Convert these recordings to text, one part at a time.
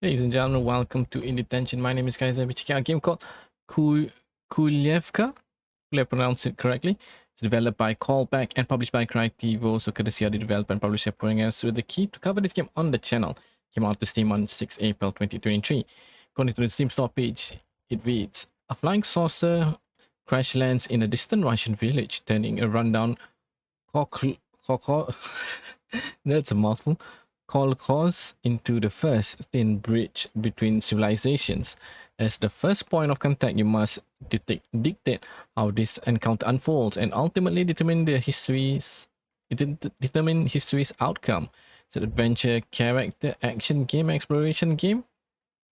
Ladies and gentlemen, welcome to IndieTention. My name is Kaizer. We're checking out a game called Kujlevka. Hopefully I pronounced it correctly. It's developed by Callback and published by Crytivo. So courtesy of the developer and publisher putting us with the key to cover this game on the channel. Came out to Steam on 6 April 2023. According to the Steam store page, it reads, a flying saucer crash lands in a distant Russian village, turning a rundown that's a mouthful. Kolkhoz into the first thin bridge between civilizations. As the first point of contact, you must dictate how this encounter unfolds and ultimately determine history's outcome. It's an adventure, character, action game, exploration game.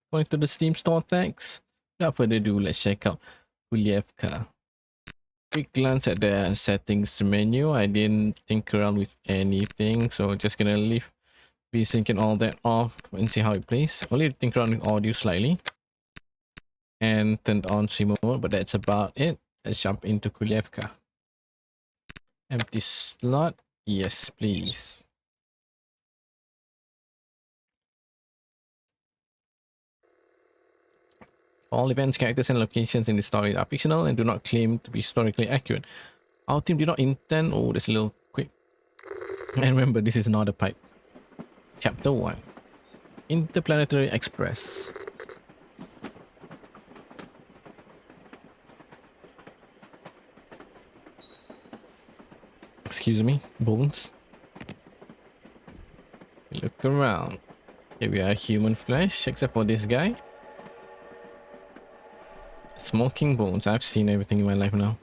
According to the Steam store tags. Without further ado, let's check out Kujlevka. Quick glance at the settings menu. I didn't tinker around with anything, so just gonna leave VSync and all that off and see how it plays. Only think around with audio slightly and turned on stream mode, but that's about it. Let's jump into Kujlevka. Empty slot, yes please. All events, characters and locations in the story are fictional and do not claim to be historically accurate. Our team did not intend. Oh, that's a little quick. And remember, this is not a pipe. Chapter 1, Interplanetary Express. Excuse me, bones. Look around. Here we are, human flesh, except for this guy. Smoking bones. I've seen everything in my life now.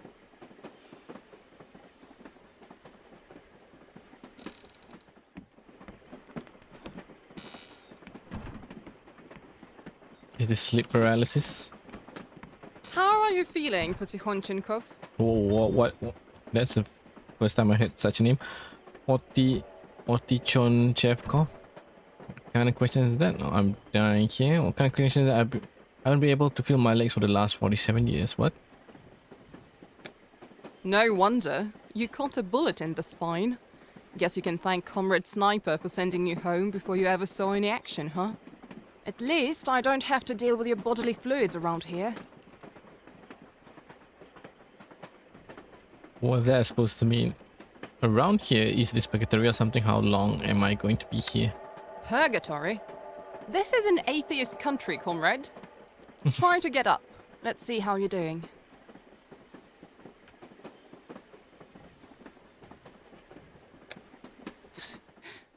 Is this sleep paralysis? How are you feeling, Potihonchenkov? Oh, what? That's the first time I heard such a name. Otichonchevkov? What kind of question is that? No, I'm dying here. What kind of question is that? I haven't been able to feel my legs for the last 47 years. What? No wonder. You caught a bullet in the spine. Guess you can thank Comrade Sniper for sending you home before you ever saw any action, huh? At least I don't have to deal with your bodily fluids around here. What is that supposed to mean? Around here is this purgatory or something? How long am I going to be here? Purgatory? This is an atheist country, comrade. Try to get up. Let's see how you're doing.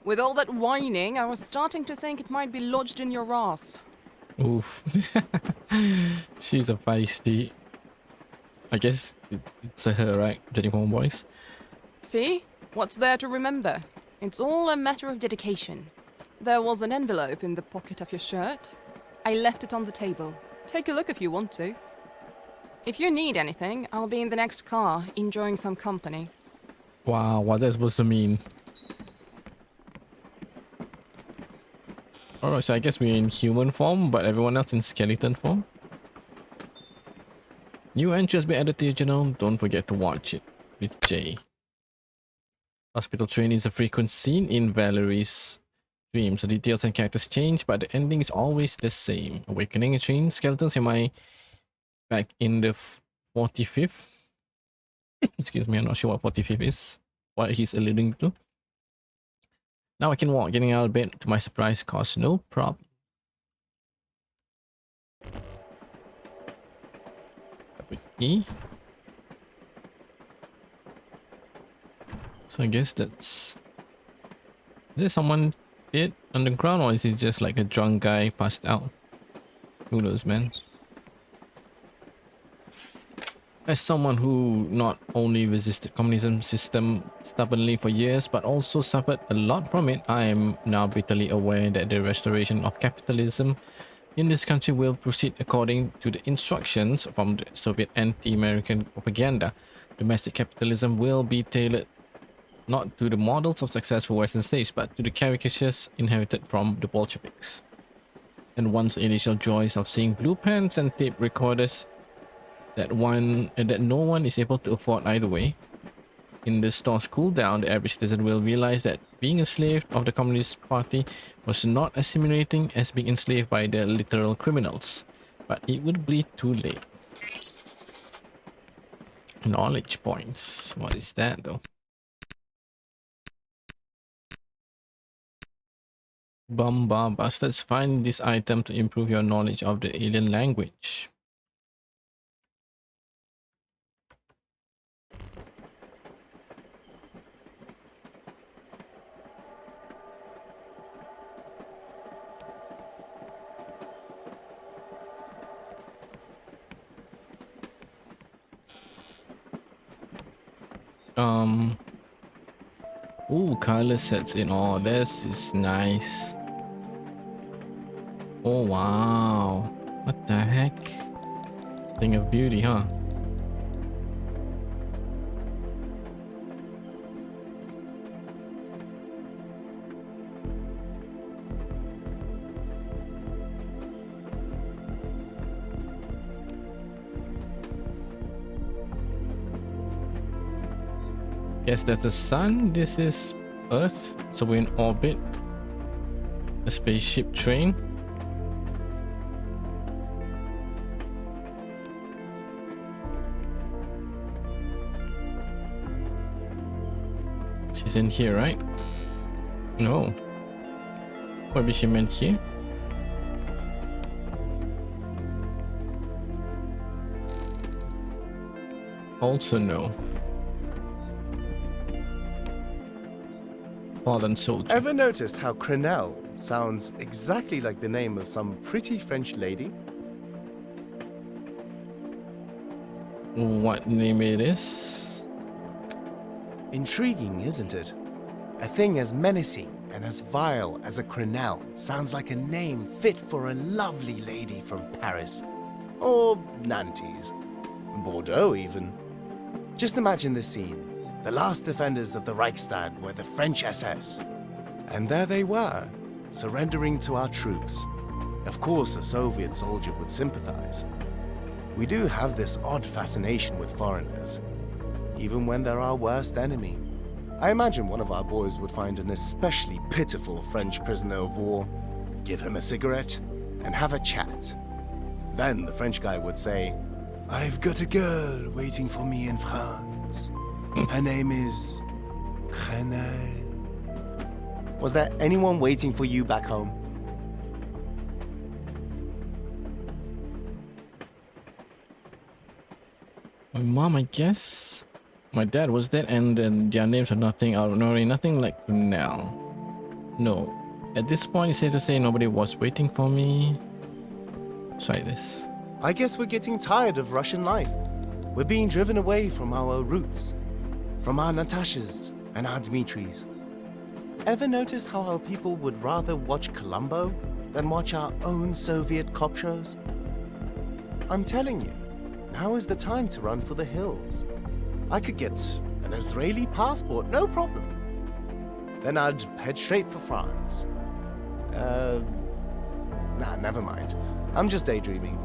With all that whining, I was starting to think it might be lodged in your ass. Oof. She's a feisty. I guess it's a her, right? Judging from her voice. See? What's there to remember? It's all a matter of dedication. There was an envelope in the pocket of your shirt. I left it on the table. Take a look if you want to. If you need anything, I'll be in the next car, enjoying some company. Wow, what that's supposed to mean? Alright, so I guess we're in human form, but everyone else in skeleton form. New entry has been added to your channel. Don't forget to watch it with Jay. Hospital training is a frequent scene in Valerie's dreams. The details and characters change, but the ending is always the same. Awakening a trained skeletons. Am I back in the 45th? Excuse me, I'm not sure what 45th is. What he's alluding to. Now I can walk. Getting out of bed, to my surprise, caused no problem. With E. So I guess that's... Is there someone dead underground, or is it just like a drunk guy passed out? Who knows, man? As someone who not only resisted communism system stubbornly for years, but also suffered a lot from it, I am now bitterly aware that the restoration of capitalism in this country will proceed according to the instructions from the Soviet anti-American propaganda. Domestic capitalism will be tailored not to the models of successful Western states, but to the caricatures inherited from the Bolsheviks. And once the initial joys of seeing blue pants and tape recorders that no one is able to afford either way, in the store's cooldown, the average citizen will realize that being enslaved of the Communist Party was not as humiliating as being enslaved by the literal criminals. But it would be too late. Knowledge points. What is that though? Bomba bastards, find this item to improve your knowledge of the alien language. Ooh, color sets in. Oh, this is nice. Oh wow, what the heck? Thing of beauty, huh? Yes, that's the sun. This is Earth, so we're in orbit. A spaceship train. She's in here, right? No. Maybe she meant here. Also no. Fallen soldier. Ever noticed how Crenelle sounds exactly like the name of some pretty French lady? What name it is? Intriguing, isn't it? A thing as menacing and as vile as a Crenelle sounds like a name fit for a lovely lady from Paris. Or Nantes. Bordeaux, even. Just imagine the scene. The last defenders of the Reichstag were the French SS. And there they were, surrendering to our troops. Of course, a Soviet soldier would sympathize. We do have this odd fascination with foreigners, even when they're our worst enemy. I imagine one of our boys would find an especially pitiful French prisoner of war, give him a cigarette, and have a chat. Then the French guy would say, "I've got a girl waiting for me in France. Her name is Crenelle." Was there anyone waiting for you back home? My mom, I guess. My dad was dead, and then their names are nothing ordinary, nothing like now. No. At this point, it's safe to say nobody was waiting for me. Try this. I guess we're getting tired of Russian life. We're being driven away from our roots, from our Natashas and our Dmitris. Ever notice how our people would rather watch Columbo than watch our own Soviet cop shows? I'm telling you, now is the time to run for the hills. I could get an Israeli passport, no problem. Then I'd head straight for France. Nah, never mind. I'm just daydreaming.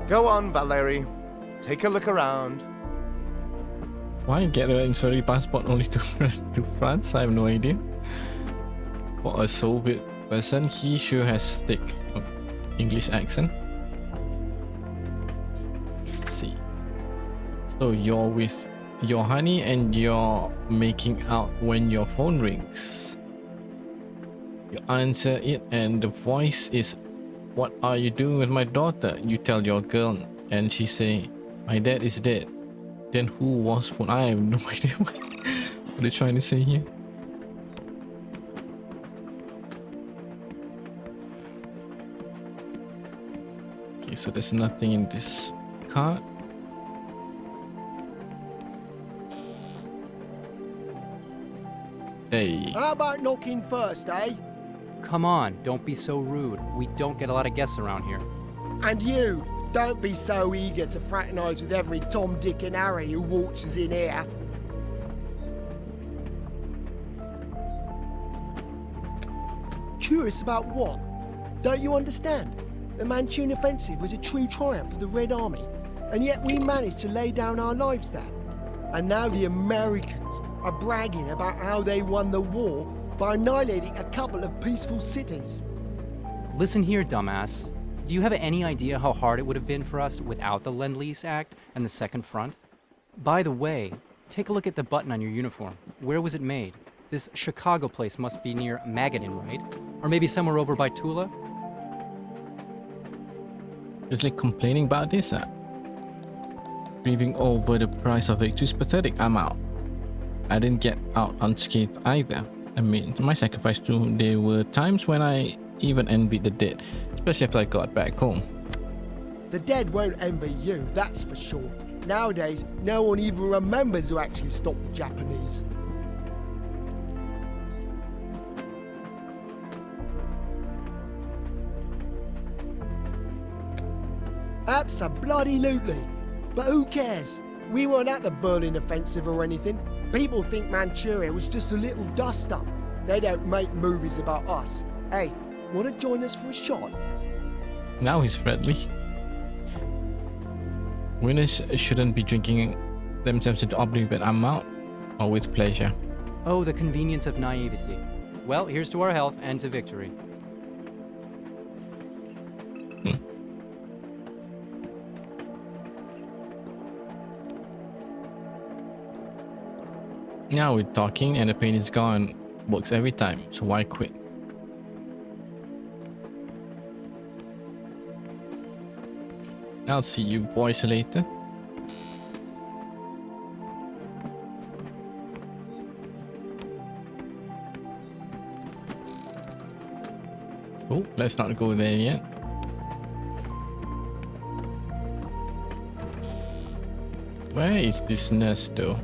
Go on, Valerie. Take a look around. Why get an Israeli passport only to France? I have no idea. For a Soviet person, he sure has thick English accent. Let's see. So you're with your honey and you're making out when your phone rings. You answer it and the voice is, "What are you doing with my daughter?" You tell your girl and she say, "My dad is dead." Then who was phone? I have no idea what they're trying to say here. Okay, so there's nothing in this card. Hey. How about knocking first, eh? Come on, don't be so rude. We don't get a lot of guests around here. And you, don't be so eager to fraternise with every Tom, Dick and Harry who waltzes in here. Curious about what? Don't you understand? The Manchurian offensive was a true triumph for the Red Army, and yet we managed to lay down our lives there. And now the Americans are bragging about how they won the war by annihilating a couple of peaceful cities. Listen here, dumbass. Do you have any idea how hard it would have been for us without the Lend-Lease Act and the Second Front? By the way, take a look at the button on your uniform. Where was it made? This Chicago place must be near Magadan, right? Or maybe somewhere over by Tula? Just like complaining about this. Grieving over the price of victory is pathetic. I'm out. I didn't get out unscathed either. I mean, my sacrifice too. There were times when I even envied the dead, especially after I got back home. The dead won't envy you, that's for sure. Nowadays, no one even remembers who actually stopped the Japanese. Abso-bloody-lutely. But who cares? We weren't at the Berlin Offensive or anything. People think Manchuria was just a little dust-up. They don't make movies about us. Hey, want to join us for a shot? Now he's friendly. Winners shouldn't be drinking themselves into oblivion. I'm out, or with pleasure. Oh, the convenience of naivety. Well, here's to our health and to victory. Now we're talking and the pain is gone. Works every time, so why quit? I'll see you boys later. Oh, let's not go there yet. Where is this nurse though?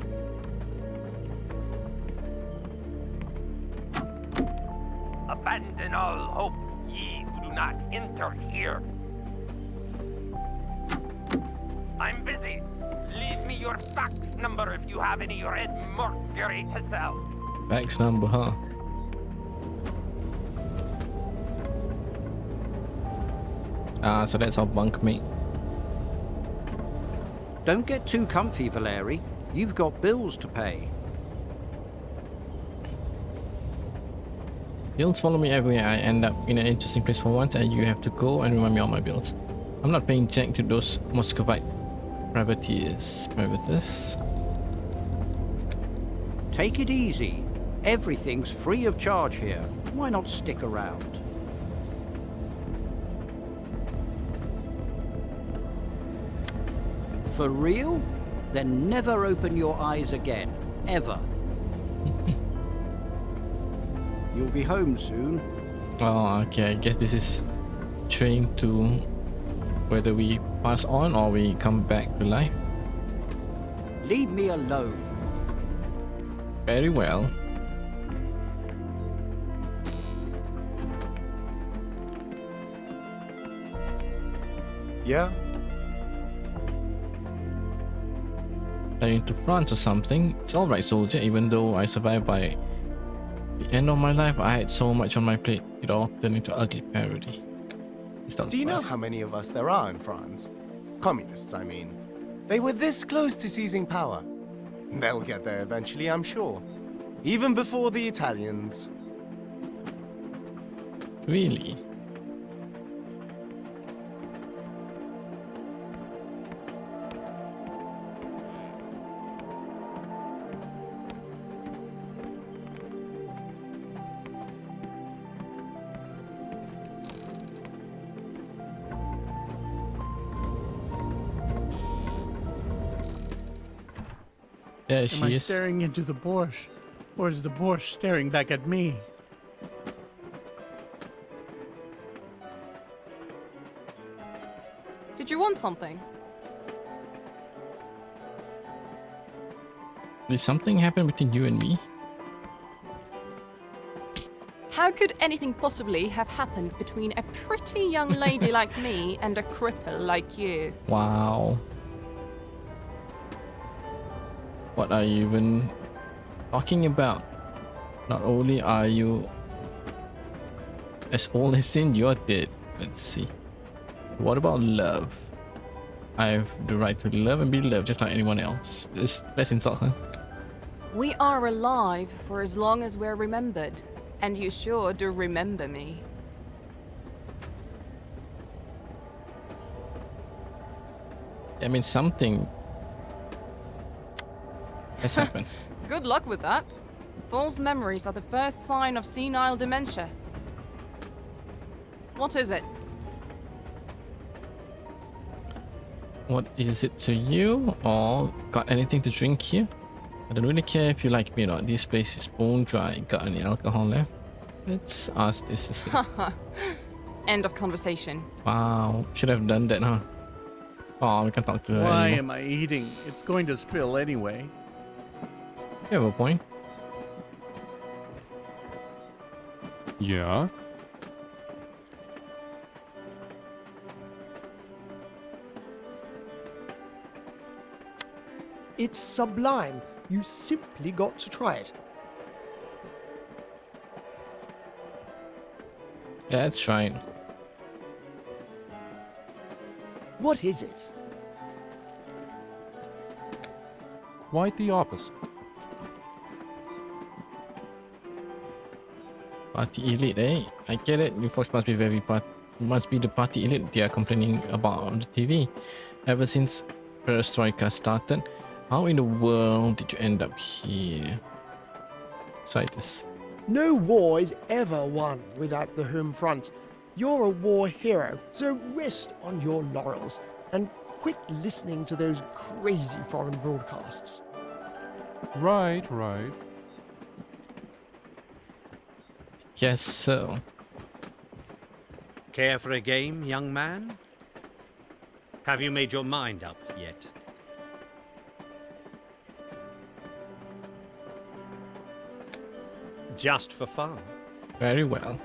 Abandon all hope, ye who do not enter here. I'm busy. Leave me your fax number if you have any red mercury to sell. Fax number, huh? Ah, so that's our bunkmate. Don't get too comfy, Valeri. You've got bills to pay. Bills follow me everywhere. I end up in an interesting place for once and you have to go and remind me all my bills. I'm not paying jack to those Muscovite privateers. Take it easy. Everything's free of charge here. Why not stick around? For real? Then never open your eyes again. Ever. You'll be home soon. Oh, okay. I guess this is trained to whether we pass on or we come back to life. Leave me alone. Very well. Yeah? Heading to France or something. It's alright, soldier. Even though I survived by the end of my life, I had so much on my plate. It all turned into ugly parody. Do you know how many of us there are in France? Communists, I mean. They were this close to seizing power. They'll get there eventually, I'm sure. Even before the Italians. Really? Yeah, Am I she is. staring into the borscht, or is the borscht staring back at me? Did you want something? Did something happen between you and me? How could anything possibly have happened between a pretty young lady like me and a cripple like you? Wow. What are you even talking about? Not only are you as old as sin, you're dead. Let's see. What about love? I have the right to love and be loved just like anyone else. Let's insult her. We are alive for as long as we're remembered, and you sure do remember me. I mean, something has happened. Good luck with that. False memories are the first sign of senile dementia. What is it? What is it to you? Or got anything to drink here? I don't really care if you like me or not. This place is bone dry. Got any alcohol left? Let's ask this instead. End of conversation. Wow, should have done that, huh? Oh, we can't talk to her Why anymore. am I eating? It's going to spill anyway. You have a point. Yeah? It's sublime. You simply got to try it. Yeah, that's right. What is it? Quite the opposite. Party elite, eh? I get it. You folks must be must be the party elite they are complaining about on the TV. Ever since Perestroika started, how in the world did you end up here? Try this. No war is ever won without the home front. You're a war hero, so rest on your laurels and quit listening to those crazy foreign broadcasts. Right, right. Guess so. Care for a game, young man? Have you made your mind up yet? Just for fun? Very well.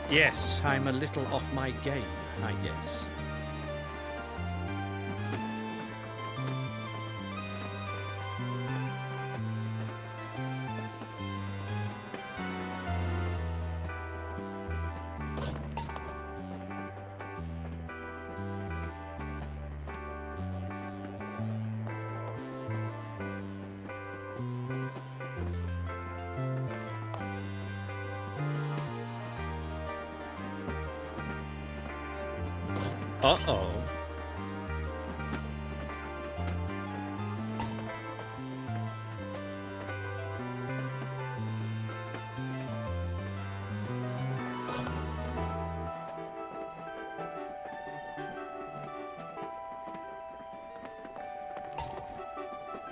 Yes, I'm a little off my game, I guess. Uh-oh.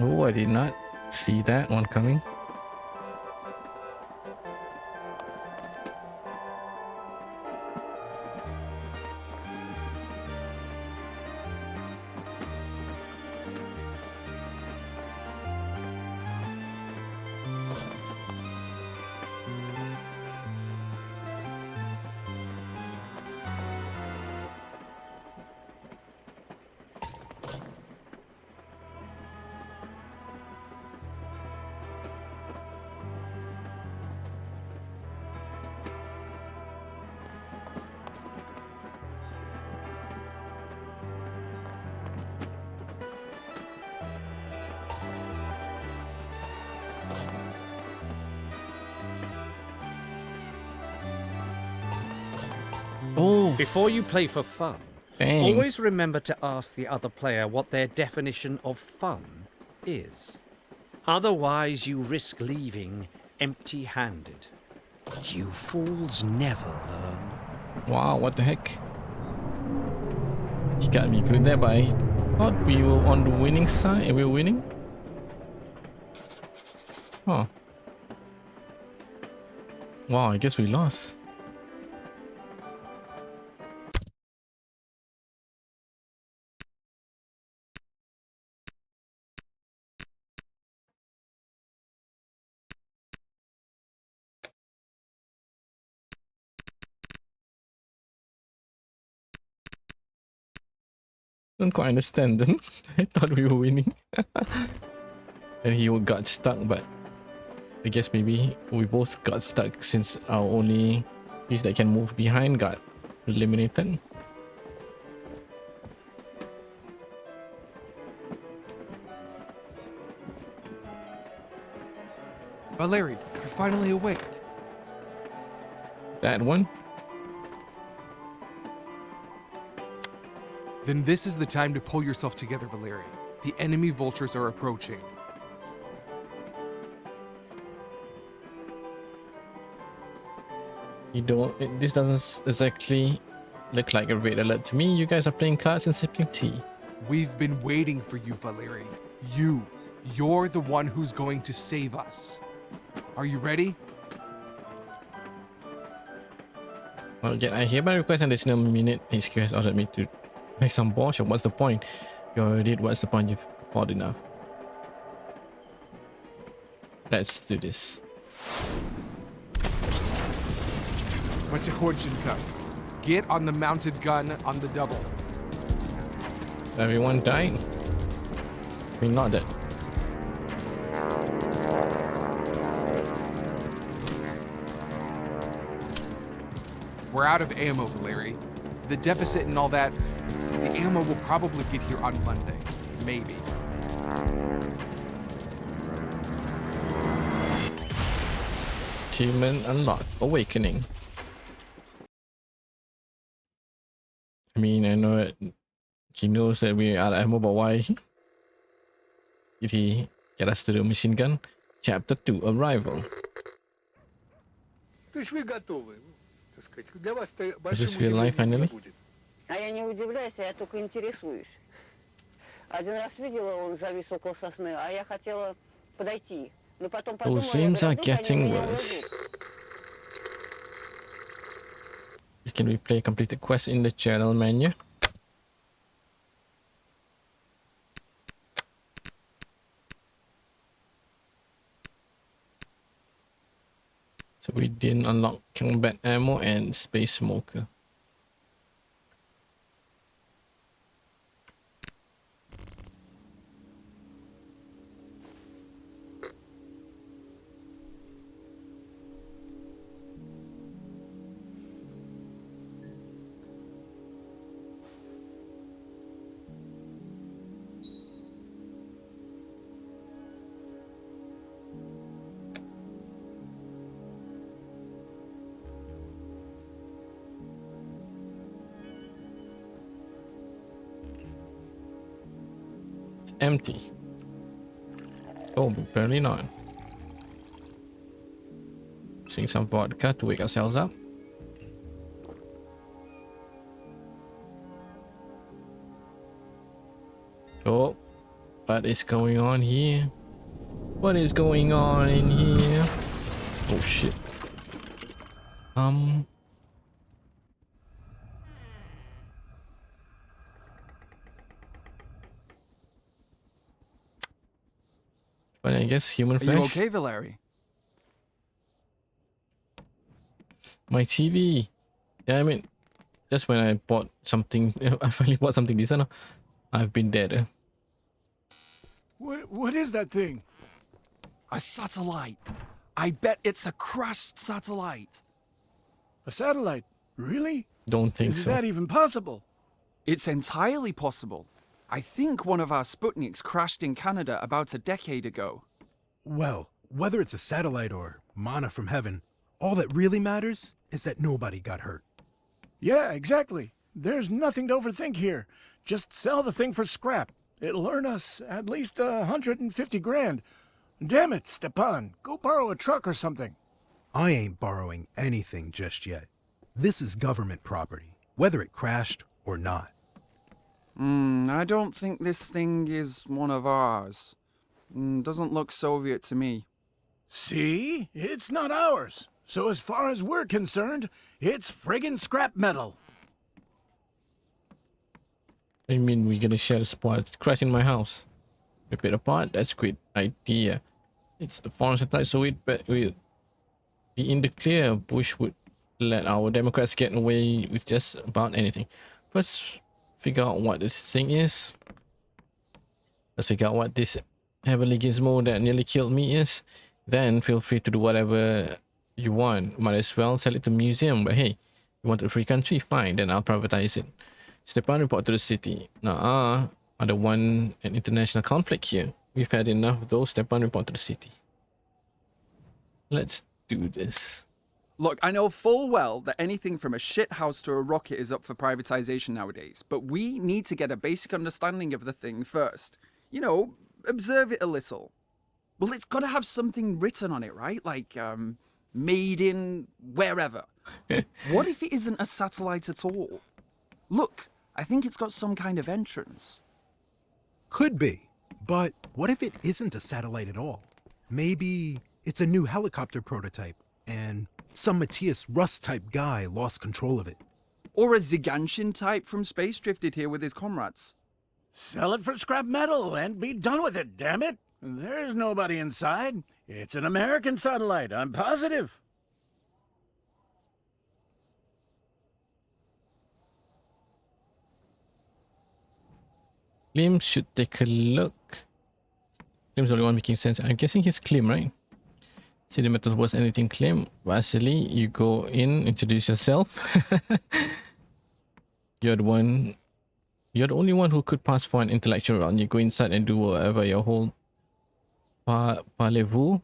Oh, I did not see that one coming. Oh, Before you play for fun, dang. always remember to ask the other player what their definition of fun is. Otherwise, you risk leaving empty-handed. You fools never learn. Wow, what the heck? He got me good there, but I thought we were on the winning side. We were winning? Huh. Wow, I guess we lost. Don't quite understand then. I thought we were winning. And he got stuck, but I guess maybe we both got stuck since our only piece that can move behind got eliminated. Valeri, you're finally awake. That one? Then this is the time to pull yourself together, Valeri. The enemy vultures are approaching. This doesn't exactly look like a red alert to me. You guys are playing cards and sipping tea. We've been waiting for you, Valeri. You're the one who's going to save us. Are you ready? Well, again, I hereby request an additional minute. HQ has ordered me to make some bullshit. What's the point? You already did. What's the point? You've fought enough. Let's do this. Cuff. Get on the mounted gun on the double. Everyone died. I mean, not dead. We're out of ammo, Valeri. The deficit and all that, the ammo will probably get here on Monday. Maybe. Achievement unlocked. Awakening. I mean, I know he knows that we're out of ammo, but why did he get us to do a machine gun? Chapter 2, Arrival. Does this feel like finally? А я не удивляюсь, я только интересуюсь. Один раз видела, он завис около сосны, а я хотела подойти. Но потом подумала, Those dreams are getting worse. You can replay completed quest in the channel menu. So we didn't unlock combat ammo and space smoker. Empty. Oh, apparently not. Seeing some vodka to wake ourselves up. Oh, what is going on here? What is going on in here? Oh shit. But I guess human flesh. Are you okay, Valeri? My TV. Damn it. Just when I bought something, I finally bought something decent. I've been dead. What is that thing? A satellite. I bet it's a crashed satellite. A satellite? Really? Don't think Is so. that even possible? It's entirely possible. I think one of our Sputniks crashed in Canada about a decade ago. Well, whether it's a satellite or mana from heaven, all that really matters is that nobody got hurt. Yeah, exactly. There's nothing to overthink here. Just sell the thing for scrap. It'll earn us at least 150 grand. Damn it, Stepan. Go borrow a truck or something. I ain't borrowing anything just yet. This is government property, whether it crashed or not. I don't think this thing is one of ours. Doesn't look Soviet to me. See? It's not ours. So as far as we're concerned, it's friggin' scrap metal. I mean, we're gonna share the spoils. Crash in my house. Rip it apart? That's a great idea. It's a foreign satellite, so we'd be in the clear. Bush would let our Democrats get away with just about anything. figure out what this thing is. Let's figure out what this heavenly gizmo that nearly killed me is. Then feel free to do whatever you want. Might as well sell it to museum. But hey, you want a free country? Fine, then I'll privatize it. Stepan, report to the city. Nah, ada one an international conflict here. We've had enough of those. Stepan, report to the city. Let's do this. Look, I know full well that anything from a shithouse to a rocket is up for privatization nowadays, but we need to get a basic understanding of the thing first. You know, observe it a little. Well, it's got to have something written on it, right? Like, made in wherever. What if it isn't a satellite at all? Look, I think it's got some kind of entrance. Could be. But what if it isn't a satellite at all? Maybe it's a new helicopter prototype, and some Matthias Rust-type guy lost control of it. Or a Ziganshin type from space drifted here with his comrades. Sell it for scrap metal and be done with it, damn it! There's nobody inside. It's an American satellite, I'm positive. Klim should take a look. Klim's the only one making sense. I'm guessing he's Klim, right? See the method was anything Klim. Vasily, you go in, introduce yourself. You're the one. You're the only one who could pass for an intellectual round. You go inside and do whatever your whole parlez-vous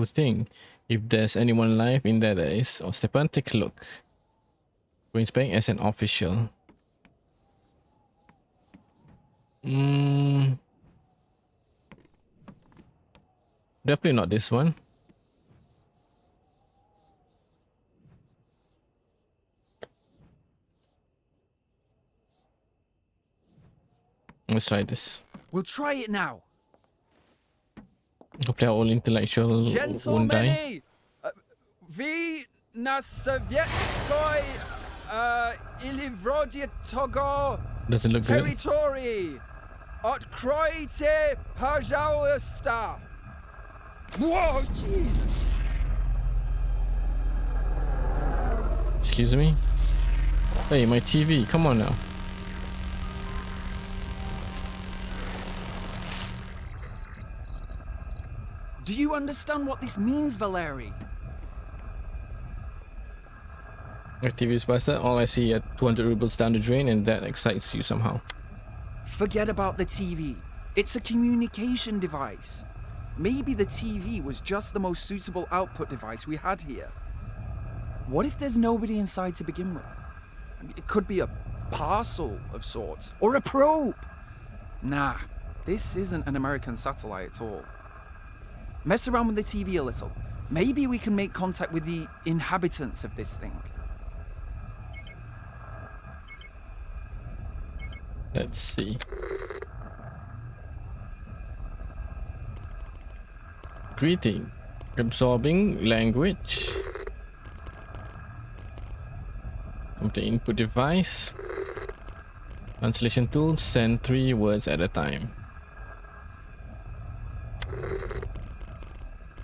thing. If there's anyone alive in there, there is. Oh, Stepan, take a look. Go inspect as an official. Definitely not this one. Let's try this. We'll try it now. Hopefully our all intellectual won't die. Vi na sovietskoj ilivrodie togo Doesn't look good. territory. Откройте, пожалуйста. Whoa, Jesus. Excuse me? Hey, my TV, come on now. Do you understand what this means, Valeri? My TV is busted. All I see are 200 rubles down the drain, and that excites you somehow. Forget about the TV. It's a communication device. Maybe the TV was just the most suitable output device we had here. What if there's nobody inside to begin with? It could be a parcel of sorts, or a probe. Nah, this isn't an American satellite at all. Mess around with the TV a little. Maybe we can make contact with the inhabitants of this thing. Let's see. Greeting. Absorbing language. Come to input device. Translation tool. Send 3 words at a time.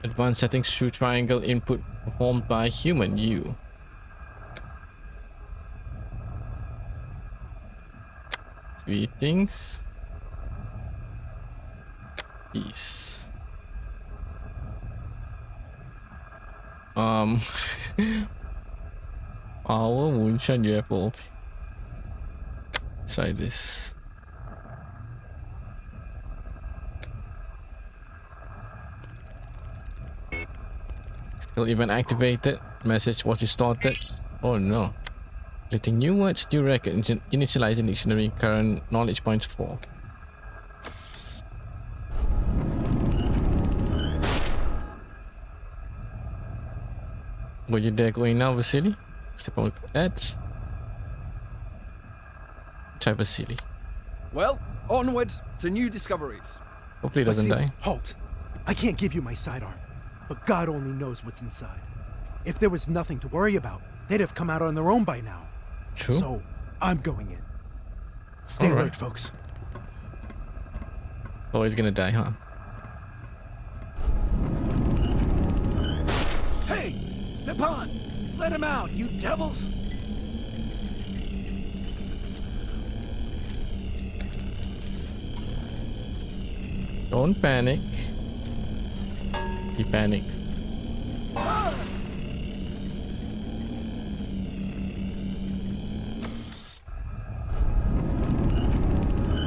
Advanced settings. True triangle input performed by human. You. Greetings. Peace. Our Wunshan UFO. Try this. Still even activated. Message was distorted. Oh no. Letting new words, new record, initializing dictionary, current knowledge points 4. Were you there going now, Vasily? Step on edge. Try Vasily. Well, onward to new discoveries. Hopefully he doesn't Vasily, die. Halt! I can't give you my sidearm, but God only knows what's inside. If there was nothing to worry about, they'd have come out on their own by now. True. So, I'm going in. Stay alert, folks. Oh, he's gonna die, huh? Hey, Stepan! Let him out, you devils! Don't panic. He panicked.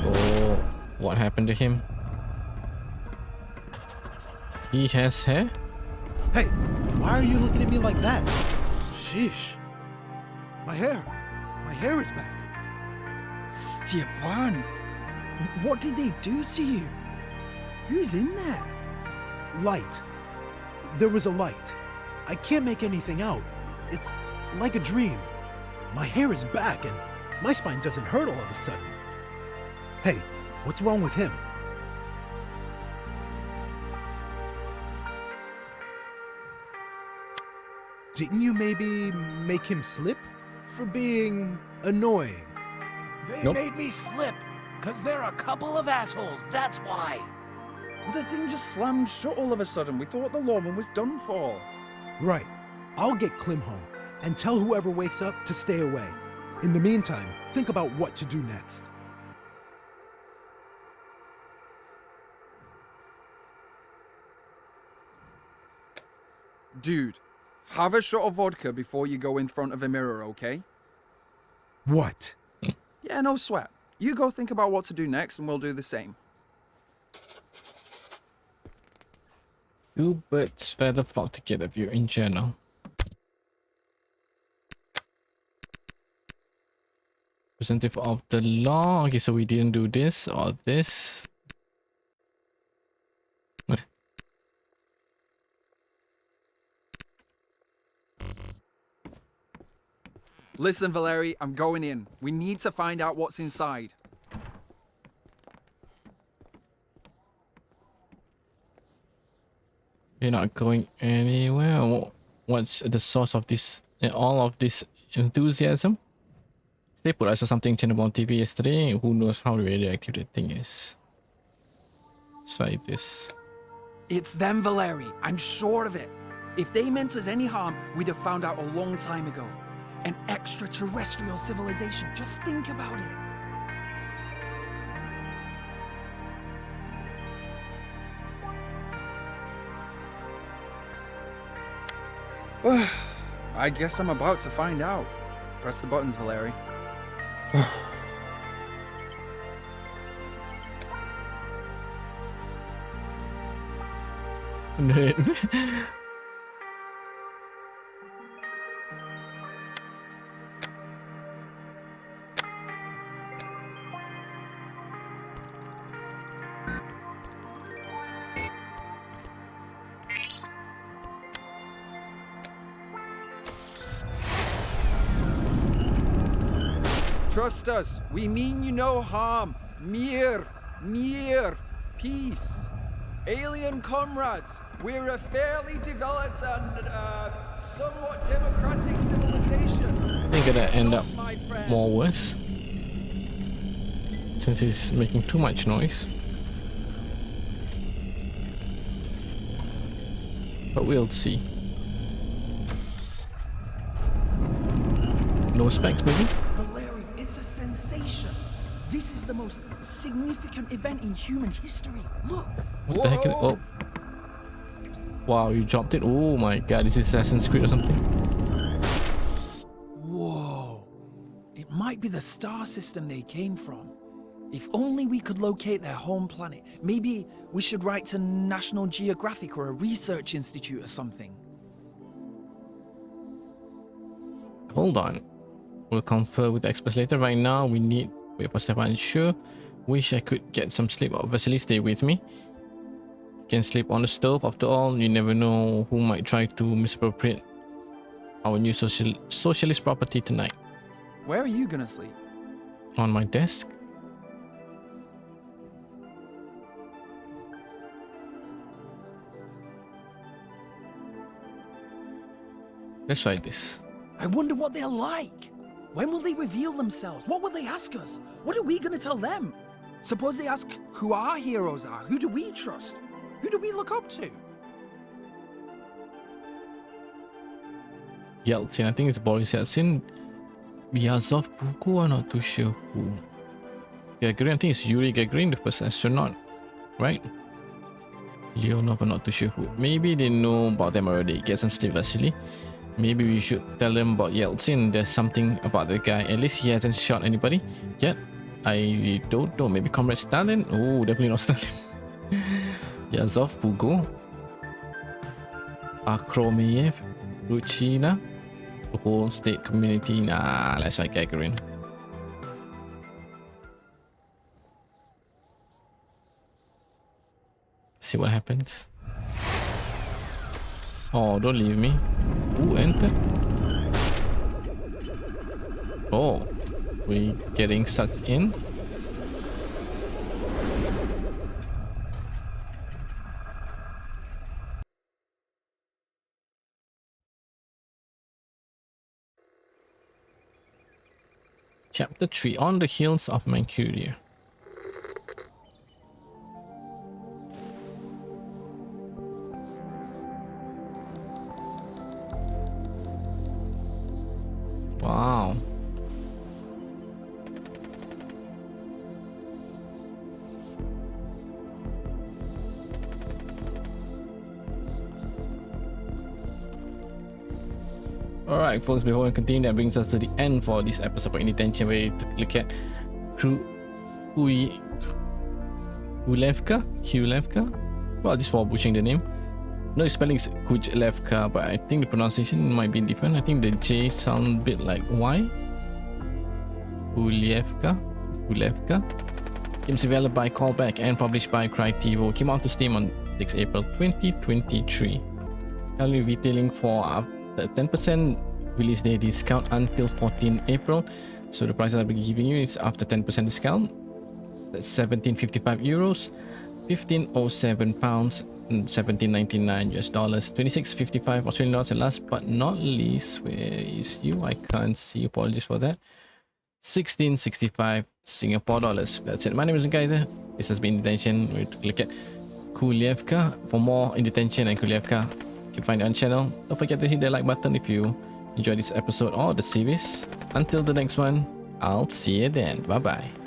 Oh, what happened to him? He has hair? Hey, why are you looking at me like that? Sheesh. My hair is back. Stepan, what did they do to you? Who's in there? Light. There was a light. I can't make anything out. It's like a dream. My hair is back and my spine doesn't hurt all of a sudden. Hey, what's wrong with him? Didn't you maybe make him slip? For being annoying. They Nope. made me slip, because they're a couple of assholes, that's why. The thing just slammed shut all of a sudden. We thought the lawman was done for. Right. I'll get Clem home and tell whoever wakes up to stay away. In the meantime, think about what to do next. Dude, have a shot of vodka before you go in front of a mirror, okay? What? Yeah, no sweat. You go think about what to do next and we'll do the same. Two birds feather flock together view in journal. Representative of the law. Okay, so we didn't do this or this. Listen, Valeri, I'm going in. We need to find out what's inside. You're not going anywhere. What's the source of this, all of this enthusiasm? They put us on something channel on TV yesterday. Who knows how radioactive the thing is? Try this. It's them, Valeri. I'm sure of it. If they meant us any harm, we'd have found out a long time ago. An extraterrestrial civilization. Just think about it. I guess I'm about to find out. Press the buttons, Valeri. Trust us. We mean you no harm. Mir, peace. Alien comrades, we're a fairly developed and somewhat democratic civilization. I think it'll end up more worse. Since he's making too much noise. But we'll see. No specs, baby. Valeri, it's a sensation. This is the most significant event in human history. Look. What the heck is it? Oh. Wow, you dropped it. Oh my god, is this Assassin's Creed or something? Whoa. It might be the star system they came from. If only we could locate their home planet. Maybe we should write to National Geographic or a research institute or something. Hold on. We'll confer with the experts later. Right now, we need... Wait for Stefan. Sure. Wish I could get some sleep. Vasily, stay with me. Can sleep on the stove. After all, you never know who might try to misappropriate our new socialist property tonight. Where are you gonna sleep? On my desk. Let's try this. I wonder what they're like. When will they reveal themselves? What will they ask us? What are we gonna tell them? Suppose they ask who our heroes are. Who do we trust? Who do we look up to? Yeltsin, I think it's Boris Yeltsin. Vyazov Puku, I'm not too sure who. Gagarin, I think it's Yuri Gagarin, the first astronaut, right? Leonov, I'm not too sure who. Maybe they know about them already. Get some sleep, Vasily. Maybe we should tell them about Yeltsin. There's something about the guy. At least he hasn't shot anybody yet. I don't know. Maybe Comrade Stalin? Oh, definitely not Stalin. Yazov, Pugo, Akromiev, Ruchina, the whole state community. Nah, let's try Gagarin. See what happens. Oh, don't leave me. Ooh, enter. Oh, we getting sucked in. Chapter 3, On the Hills of Manchuria. Wow. Alright folks, before we continue, that brings us to the end for this episode of IndieTention, where we took a look at Kujlevka? Well, just for butchering the name. No, the spelling is Kujlevka, but I think the pronunciation might be different. I think the J sounds a bit like Y. Kujlevka. Games available by Callback and published by Crytivo. Came out to Steam on 6 April 2023. Currently retailing for the 10% release day discount until 14 April. So the price I'll be giving you is after 10% discount. That's 1755 euros, 1507 pounds, and 1799 US dollars, 2655 Australian dollars, and last but not least, where is you? I can't see. Apologies for that. 1665 Singapore dollars. That's it. My name is Kaizer. This has been IndieTention. We took a look at Kujlevka. For more IndieTention and Kujlevka, you can find it on channel. Don't forget to hit the like button if you enjoyed this episode or the series. Until the next one, I'll see you then. Bye bye.